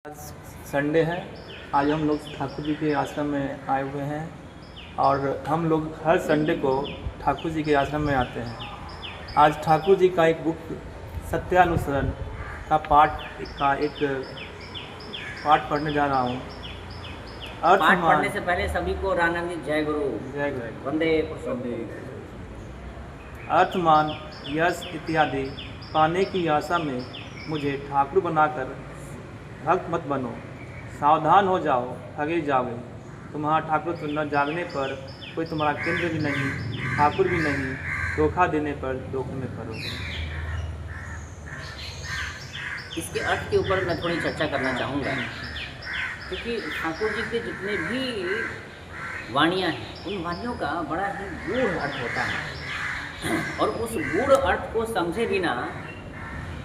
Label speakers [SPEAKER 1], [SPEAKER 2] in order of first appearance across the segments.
[SPEAKER 1] आज संडे है। आज हम लोग ठाकुर जी के आश्रम में आए हुए हैं और हम लोग हर संडे को ठाकुर जी के आश्रम में आते हैं। आज ठाकुर जी का एक बुक सत्यानुसरण का एक पाठ पढ़ने जा रहा हूँ।
[SPEAKER 2] पाठ पढ़ने से पहले सभी को रामानंद जय गुरु
[SPEAKER 1] जय गुरु
[SPEAKER 2] वंदे पुरुषोत्तम।
[SPEAKER 1] अर्थमान यश इत्यादि पाने की आशा में मुझे ठाकुर बनाकर भक्त मत बनो। सावधान हो जाओ, ठगे जाओगे। तुम्हारा ठाकुर न जागने पर कोई तुम्हारा केंद्र भी नहीं, ठाकुर भी नहीं। धोखा देने पर धोखे में पड़ोगे।
[SPEAKER 2] इसके अर्थ के ऊपर मैं थोड़ी चर्चा करना चाहूँगा, क्योंकि ठाकुर जी के जितने भी वाणियाँ हैं उन वाणियों का बड़ा ही गूढ़ अर्थ होता है और उस गूढ़ अर्थ को समझे बिना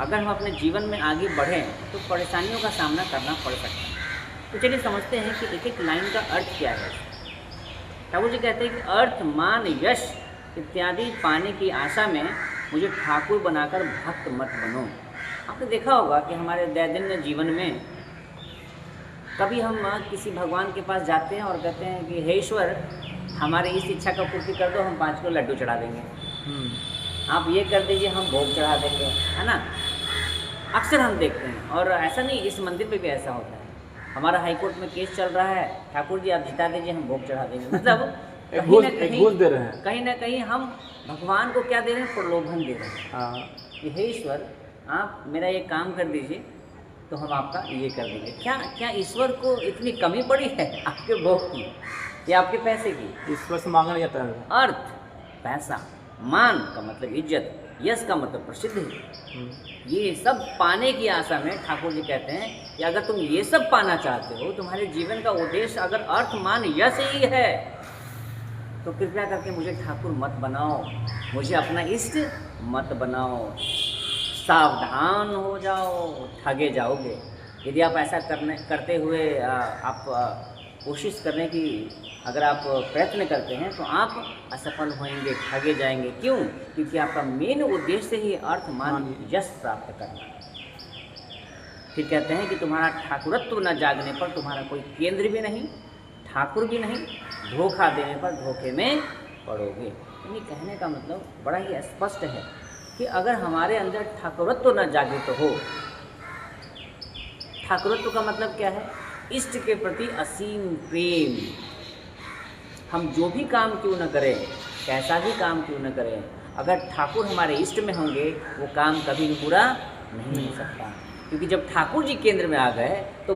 [SPEAKER 2] अगर हम अपने जीवन में आगे बढ़ें तो परेशानियों का सामना करना पड़ सकता है। तो चलिए समझते हैं कि एक एक लाइन का अर्थ क्या है। ठाकुर जी कहते हैं कि अर्थ मान यश इत्यादि पाने की आशा में मुझे ठाकुर बनाकर भक्त मत बनो। आपने देखा होगा कि हमारे दैनंदिन जीवन में कभी हम किसी भगवान के पास जाते हैं और कहते हैं कि हे ईश्वर, हमारे इस इच्छा का पूर्ति कर दो, हम 5 किलो लड्डू चढ़ा देंगे। आप ये कर दीजिए, हम भोग चढ़ा देंगे, है ना। अक्सर हम देखते हैं, और ऐसा नहीं, इस मंदिर पे भी ऐसा होता है। हमारा हाईकोर्ट में केस चल रहा है, ठाकुर जी आप जिता दीजिए, हम भोग चढ़ा देंगे। मतलब
[SPEAKER 1] घूस दे रहे हैं।
[SPEAKER 2] कहीं ना कहीं हम भगवान को क्या दे रहे हैं, प्रलोभन दे रहे हैं कि हे ईश्वर, आप मेरा ये काम कर दीजिए तो हम आपका ये कर देंगे। क्या ईश्वर को इतनी कमी पड़ी है आपके भोग की या आपके पैसे की?
[SPEAKER 1] ईश्वर से मांगना जाता है।
[SPEAKER 2] अर्थ, पैसा, मान का मतलब इज्जत, यश का मतलब प्रसिद्धि, ये सब पाने की आशा में ठाकुर जी कहते हैं कि अगर तुम ये सब पाना चाहते हो, तुम्हारे जीवन का उद्देश्य अगर अर्थ मान यश ही है, तो कृपया करके मुझे ठाकुर मत बनाओ, मुझे अपना इष्ट मत बनाओ। सावधान हो जाओ, ठगे जाओगे। यदि आप ऐसा करते हुए आप कोशिश करने की अगर आप प्रयत्न करते हैं तो आप असफल होंगे, ठगे जाएंगे। क्यों? क्योंकि आपका मेन उद्देश्य ही अर्थ मान यश प्राप्त करना है। फिर कहते हैं कि तुम्हारा ठाकुरत्व न जागने पर तुम्हारा कोई केंद्र भी नहीं, ठाकुर भी नहीं। धोखा देने पर धोखे में पड़ोगे। यानी कहने का मतलब बड़ा ही स्पष्ट है कि अगर हमारे अंदर ठाकुरत्व न जागृत हो, ठाकुरत्व का मतलब क्या है? इष्ट के प्रति असीम प्रेम। हम जो भी काम क्यों न करें, कैसा भी काम क्यों न करें, अगर ठाकुर हमारे इष्ट में होंगे वो काम कभी भी पूरा नहीं हो सकता। क्योंकि जब ठाकुर जी केंद्र में आ गए तो